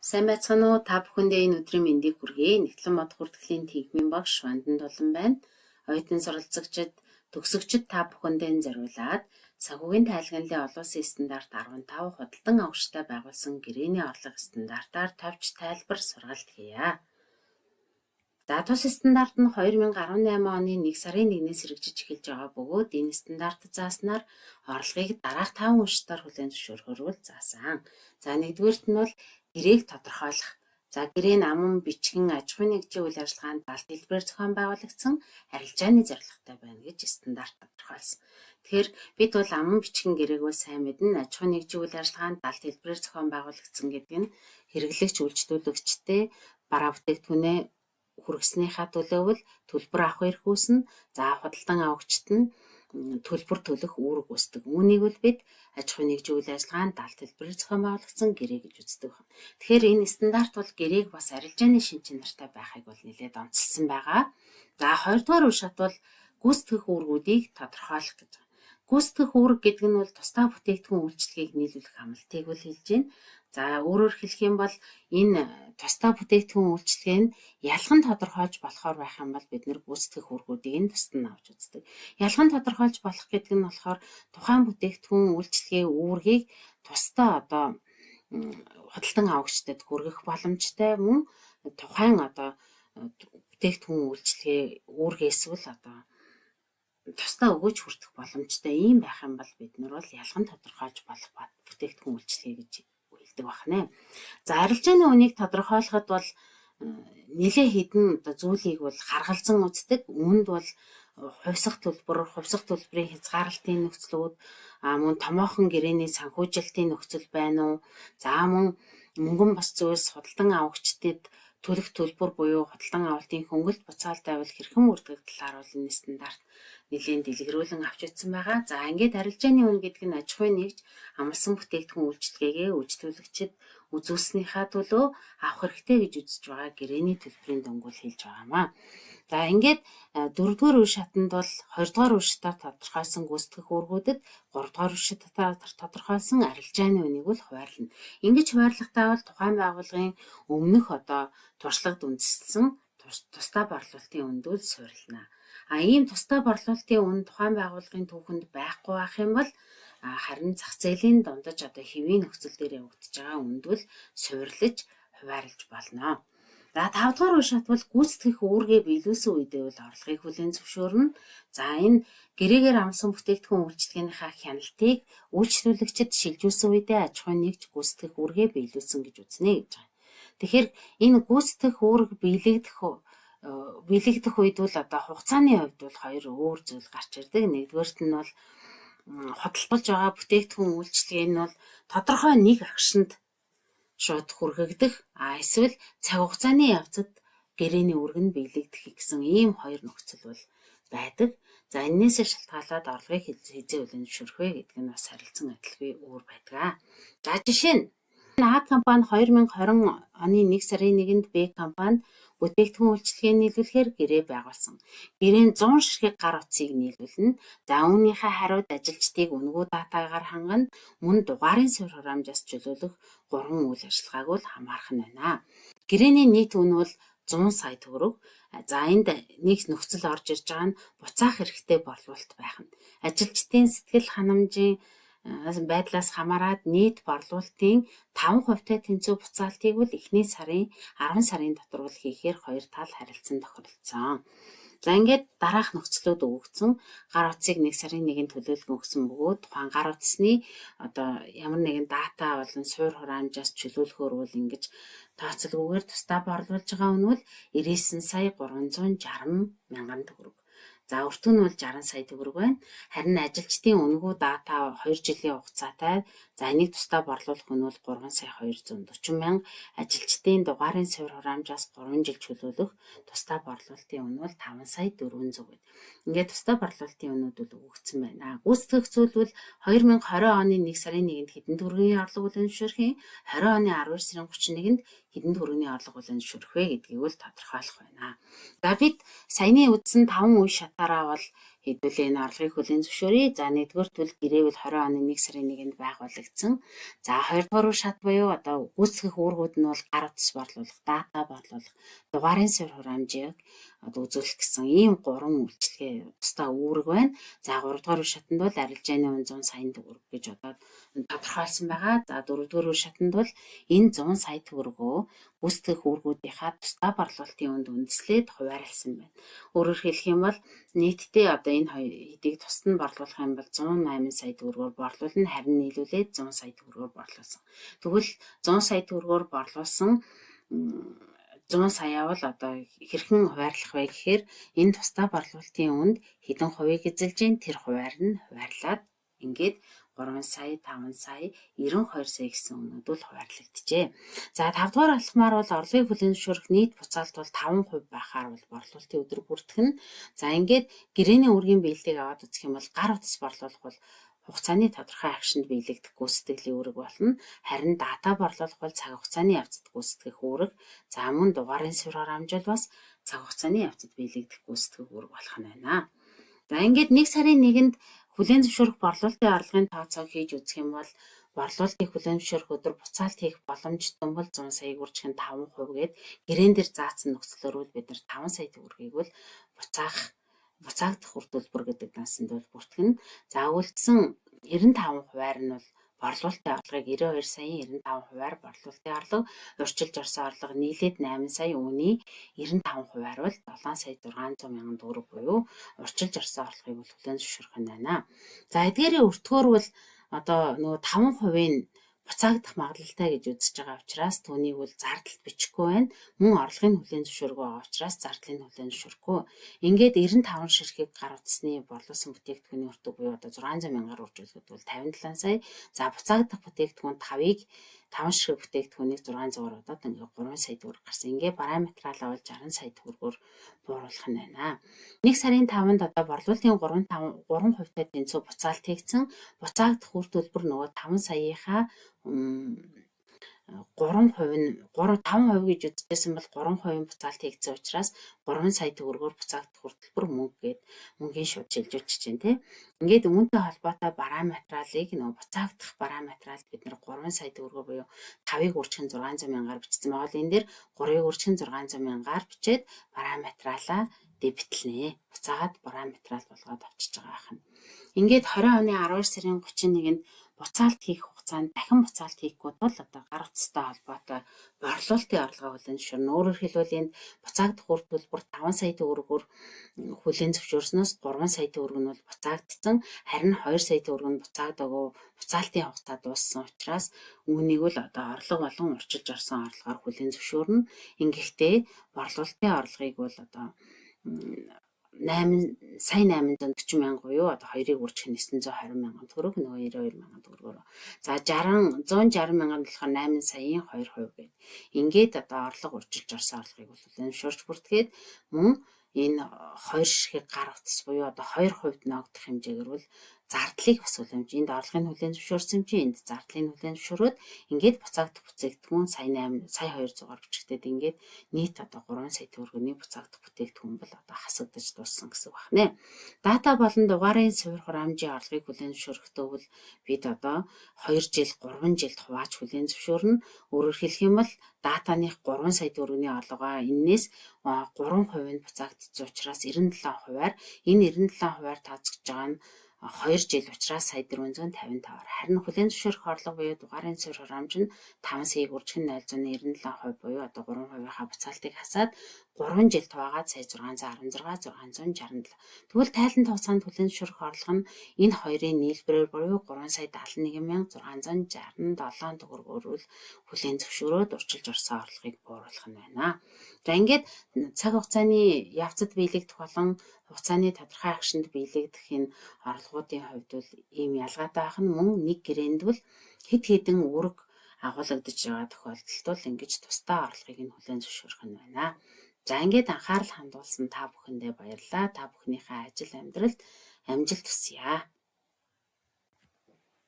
Сайн байцгаана уу? Та бүхэндээ энэ өдрийн мэндийг хүргэе. Нэгтлэн мод хүртгэлийн төгмийн багш Вандан Дулан байна. Оюутан суралцагчид, төгсөгчид та бүхэндээ зориулаад санхүүгийн тайлгналын олон улсын стандарт 15 худалдан авагчтай байгуулсан гэрээний орлого стандартаар товч тайлбар сургалт хийе. За тус стандарт нь 2018 оны 1 сарын 1-ээс хэрэгжиж эхэлж байгаа бөгөөд энэ стандарт зааснаар орлогыг дараах 5 уншдаар хүлээн зөвшөөрөхөөр заасан. За нэгдүгээрт нь бол гэрээг тодорхойлох. За гэрээ нь аман бичгэн аж ахуйн нэгжийн үйл ажиллагаанд далд хэлбэрээр зохион байгуулагдсан арилжааны зорилготой байна гэж стандарт тодорхойлсон. Тэгэхээр бид бол аман бичгэн гэрээг бол сайн мэднэ. Аж ахуйн нэгжийн үйл ажиллагаанд далд хэлбэрээр зохион байгуулагдсан гэдэг нь хэрэглэгч үйлчлүүлэгчтэй бараа бүтээгдэхүүнээ хүргэснийхаа төлөөвөл төлбөр авах эрх үүснэ. За худалдан авагчид нь төлбөр төлөх үүрэг үүсдэг. Үүнийг бол бид аж ахуйн нэгжийн үйл ажиллагаанд далд хэлбэрээр зохион байгуулагдсан гэрээ гэж үздэг байна. Тэгэхээр энэ стандарт бол гэрээг бас арилжааны шин чанартай байхыг бол нэлээд онцлсан байгаа. За хоёрдугаар үе шат бол гүйцэтгэх үүргүүдийг тодорхойлох гэж байна. Гүйцэтгэх үүрэг гэдэг нь бол тусдаа бүтээгдэхүүн үйлчилгээг нийлүүлэх амлалтыг бол хэлж байна. За өөрөөр хэлэх юм бол энэ тусдаа бүтээгдэхүүн үйлчилгээ нь ялхан тодорхойлж болохоор байх юм бол бид нэр гүйцэтгэх үүргүүдийг нь тусад нь авч үздэг. Ялхан тодорхойлж болох гэдэг нь болохоор тухайн бүтээгдэхүүн үйлчилгээ үүргийг тусдаа худалдан авагчдад хүргэх боломжтой мөн тухайн бүтээгдэхүүн үйлчилгээ үүргээс бол тусдаа өгөөж хүртэх боломжтой ийм байх юм бол бид нар бол ялхан тодорхойлж болох бүтээгдэхүүн үйлчилгээ гэж хэлдэг байна. За арилжааны үнийг тодорхойлоход бол нэлээ хэдэн зүйлийг бол харгалзан үздэг. Үүнд бол хувьсах төлбөрийн хязгаарлалтын нөхцлүүд, мөн томоохон гэрээний санхүүжилтийн нөхцөл байна уу? За мөн мөнгөн бос зүйлс худалдан авагчдад төлөх төлбөр буюу худалдан авалтын хөнгөлт буцаалтай бол хэрхэн үрдэг талаар бол энэ стандарт нэлийн дэлгэрүүлэн авч үзсэн байгаа. За ингээд арилжааны үн гэдэг нь аж ахуйн нэгж амлсан бүтээгдэхүүн үйлчилгээгээ үйлчлүүлэгчид үзүүлснийхаа төлөө авах хэрэгтэй гэж үзэж байгаа гэрээний төлбөрийн дөнгөөл хэлж байгаамаа. За ингээд 4-р үе шатанд бол 2-р үе шатаар тодорхойлсон гүйцэтгэх үүргүүдэд 3-р үе шатаар тодорхойлсон арилжааны үнийг бол хуваарлана. Ингэж хуваарлахтаа бол тухайн байгууллагын өмнөх туршлагад үндэслэн тусдаа борлуулалтын үндүүл суурилна. Ийм тусдаа борлуулалтын үн тухайн байгууллагын түүхэнд байхгүй байх юм бол харин зах зээлийн дундаж хэвийн нөхцөл дээр явагдаж байгаа үндүүл суурилж хуваарлж болно. За 5-р үе шат бол гүйцэтгэх үүргээ биелүүлсэн үедээ бол орлогыг хүлээн зөвшөөрнө. За энэ гэрээгээр амлсан бүтээгдэхүүн үйлчилгээнийхаа хяналтыг үйлчлүүлэгчид шилжүүлсэн үедээ аж ахуйн нэгж гүйцэтгэх үүргээ биелүүлсэн гэж үзнэ гэж байна. Тэгэхээр энэ гүйцэтгэх үүрэг биелэгдэх үед бол хугацааны хувьд бол хоёр өөр зүйл гарч ирдэг. Нэгдүгээрт нь бол худалдаж байгаа бүтээгдэхүүн үйлчилгээ нь бол тодорхой нэг агшинд шууд хүргэгдэх, эсвэл цаг хугацааны явцад гэрээний үүрэг нь биелэгдэх гэсэн ийм хоёр нөхцөл бол байдаг. За энээс шалтгаалаад орлогыг хэзээ хүлээн зөвшөөрөх вэ гэдэг нь бас харилцан адилгүй өөр байдаг. За жишээ нь А компани 2020 оны 1 сарын 1-нд Б компани бүтээгдэхүүн үйлчилгээ нийлүүлэхээр гэрээ байгуулсан. Гэрээ нь 100 ширхэг гар утсыг нийлүүлнэ. За үүнийхээ хариуд ажилчдыг үнэгүй датагаар хангана. Мөн дугаарын суурь хураамжаас чөлөөлөх 3 үйл ажиллагааг бол хамаарах нь байна. Гэрээний нийт үн бол 100 сая төгрөг. За энд нэг нөхцөл орж ирж байгаа нь буцаах хэрэгтэй борлуулалт байх нь. Ажилчдын сэтгэл ханамжийн байдлаас хамаарат нийт борлуулалтын 5%-тай тэнцүү буцаалтыг бол эхний сарын 10 сарын дотор бол хийхээр хоёр тал харилцан тохиролцсон. За ингээд дараах нөхцлүүд өгөгдсөн. Гар утсыг 1 сарын 1-нд төлөөлгөн өгсөн бөгөөд тухайн гар утасны ямар нэгэн дата болон суурь хураамжаас чөлөөлөхөөр бол ингэж тооцоолгүйгээр тусдаа борлуулж байгаа нь бол 99 сая 360 мянган төгрөг. За өртөө нь бол 60 сая төгрөг байна. Харин ажилчдын үнэгүй дата 2 жилийн хугацаатай. За энийг тусдаа борлуулах нь бол 3 сая 240 мянга. Ажилчдын дугаарын суурь хураамжаас 3 жил чөлөөлөх тусдаа борлуулалтын үн бол 5 сая 400 байна. Ингээд тусдаа борлуулалтын үнүүд бол өгөгдсөн байна. Гүйцэтгэх зүйл бол 2020 оны 1 сарын 1-нд хэдэн төгрөгийн орлого хүлээн зөвшөөрөх юм? 20 оны 12 сарын 31-нд хэдэн төгрөгийн орлого хүлээн зөвшөөрөх вэ гэдгийг бол тодорхойлох байна. За бид саяны үзсэн 5 үе шатаараа бол хэдүүлээ энэ орлогыг хүлээн зөвшөөрье. За 1-р төлөв гэрээвэл 20 оны 1 сарын 1-нд байгуулагдсан. За 2-р шат буюу одоо гүйцэтгэх үүргүүд нь бол гар утас борлуулах, дата борлуулах, дугаарын суурь хураамжийг одоо үзүүлэх гэсэн ийм 3 үйлчилгээ тусдаа үүрэг байна. За 3-р шатанд бол арилжааны үн 100 сая төгрөг гэж одоо тодорхойлсон байгаа. За 4-р шатанд бол энэ 100 сая төгрөгөө гүйцэтгэх үүргүүдийнхаа тусдаа борлуулалтын үнд үндэслээд хуваарлсан байна. Өөрөөр хэлэх юм бол нийтдээ одоо энэ хэдийг тусад нь борлуулах юм бол 108 сая төгрөгөөр борлуулна, харин нийлүүлээд 100 сая төгрөгөөр борлуулсан. Тэгвэл 100 сая төгрөгөөр борлуулсан 100 сая бол одоо хэрхэн хуваарлах вэ гэхээр энэ тусдаа борлуулалтын үнд хэдэн хувийг эзэлж ийн тэр хуваар нь хуваарлаад ингээд 3 сая, 5 сая, 92 сая гэсэн үнүүд бол хуваарлагдчихэ. За 5-р алхмаар бол орлогыг хүлээн зөвшөөрөх нийт буцаалт бол 5% байхаар бол борлуулалтын өдөр бүртгэн. За ингээд гэрээний үүргийн биелэлийг аваад үзэх юм бол гар утас борлуулах бол хугацааны тодорхой агшинд биелэгдэх гүйцэтгэлийн үүрэг болно. Харин дата борлуулах бол цаг хугацааны явцад гүйцэтгэх үүрэг. За мөн дугаарын суурь хураамж бол бас цаг хугацааны явцад биелэгдэх гүйцэтгэх үүрэг болох нь байна. За ингээд 1 сарын 1-нд хүлээн зөвшөөрөх борлуулалтын орлогын тооцоог хийж үзэх юм бол борлуулалтыг хүлээн зөвшөөрөх өдөр буцаалт хийх боломжтой бол 100 саяыг үржих нь 5% гээд гэрээн дээр заасан нөхцлөөр бол бид нар 5 сая төгрөгийг бол буцаагдах үр төлбөр гэдэг насанд бол бүртгэн. За үлдсэн 95%-аар нь бол борлуулалтын орлогыг 92 саяын 95%-аар борлуулалтын орлого, урьдчилж орсон орлого нийлээд 8 сая, үүний 95%-аар бол 7 сая 600 мянган төгрөг буюу урьдчилж орсон орлогыг бол хүлээн зөвшөөрөх нь байна. За эдгээрийн өртгөөр бол одоо нөгөө 5% буцаагдах магадлалтай гэж үзэж байгаа учраас түүнийг бол зардалд бичихгүй байна. Мөн орлогын хүлээн зөвшөөрөгөө байгаа учраас зардлын хүлээн зөвшөөрөхгүй. Ингээд 95 ширхэг гар утасны борлуулсан бүтээгдэхүүний өртөг буюу одоо 600 мянгаар үржүүлэхэд бол 57 сая. За буцаагдах бүтээгдэхүүн 5 ширхэг бүтээгдэхүүнийг 600-аар удаад ингээд 3 сая төгрөг гарсан. Ингээд параметралаа бол 60 сая төгрөгөөр бууруулах нь байна. 1 сарын 5-нд одоо борлуулалтын 3%-тай тэнцүү буцаалт хийгдсэн. Буцаагдах үр төлбөр нөгөө 5 саяынхаа 5% гэж үзчихсэн бол 3% буцаалт хийгдсэн учраас 3 сая төгрөгөөр буцаагдах үр төлбөр мөнгөний шууд шилжүүлчих чинь тий. Ингээд үүнтэй холбоотой параметралыг нөгөө буцаагдах параметралд бид нар 3 сая төгрөгөө буюу 5-ыг үржих нь 600 мянгаар бичсэн байгаа бол энэ дээр 3-ыг үржих нь 600 мянгаар бичээд параметралаа дэбитлэнэ. Буцаагаад параметрал болгоод авчиж байгаа ахна. Ингээд 20 оны 12 сарын 31-нд буцаалт хийх хугацаанд дахин буцаалт хийхгүй бол одоо гар утастай холбоотой борлуулалтын орлогоо хүлээн зөвшөөрнө. Өөрөөр хэлбэл энд буцаагдах үр төлбөр 5 сая төгрөгөөр хүлээн зөвшөөрснөөс 3 сая төгрөг нь бол буцаагдсан. Харин 2 сая төгрөг нь буцаагдаагүй буцаалтын хугацаа дууссан учраас үүнийг л одоо орлого болон урьдчилж орсон орлогоор хүлээн зөвшөөрнө. Ингэхдээ борлуулалтын орлогыг бол одоо 840 мянга буюу одоо 2-ыг үржих нь 920 мянган төгрөг, нөгөө 92 мянган төгрөгөөр. За 160 мянган болохоор 8 саяын 2% гээд. Ингээд одоо орлого урьдчилж орсон орлогыг бол хүлээн зөвшөөрч бүртгээд мөн энэ 2 ширхэг гар утас буюу одоо 2% ногдох хэмжээгээр бол зардлыг бас хүлээмж. Энд орлогын хүлээн зөвшөөрсөн чинь энд зардлын хүлээн зөвшөөрөөд ингээд буцаагдах бүтээгдэхүүн сая 200-аар бичигдээд ингээд нийт одоо 3 сая төгрөгийн буцаагдах бүтээгдэхүүн бол одоо хасагдаж дууссан гэсэн үг байна. Дата болон дугаарын суурь хураамжийн орлогыг хүлээн зөвшөөрөхдөө бол бид одоо 2 жил, 3 жилд хувааж хүлээн зөвшөөрнө. Өөрөөр хэлэх юм бол датаных 3 сая төгрөгийн орлогоо энээс 3% нь буцаагдсан учраас 97%-аар энэ 97%-аар тооцогдож байгаа нь 2 жил учраас сая 455-аар. Харин хүлээн зөвшөөрөх орлого буюу дугаарын суурь хураамж нь 5 саяыг үржих нь 0.97% буюу одоо 3%-ийнхаа буцаалтыг хасаад 3 жилд хуваагаад сая 616, 667. Тэгвэл тайлан тооцоонд хүлээн зөвшөөрөх орлого нь энэ хоёрын нийлбэрээр буюу 3 сая 71,667 төгрөгөөр хүлээн зөвшөөрөөд урьдчилж орсон орлогыг бууруулах нь байна. За ингээд цаг хугацааны явцад биелэгдэх болон хугацааны тодорхой агшинд биелэгдэх энэ орлогуудын хувьд бол ийм ялгаатай байх нь мөн нэг гэрээнд бол хэд хэдэн үүрэг агуулгадж байгаа тохиолдолд бол ингэж тусдаа орлогыг нь хүлээн зөвшөөрөх нь байна. За ингээд анхаарал хандуулсан та бүхэндээ баярлалаа. Та бүхнийхээ ажил амьдралд амжилт хүсье.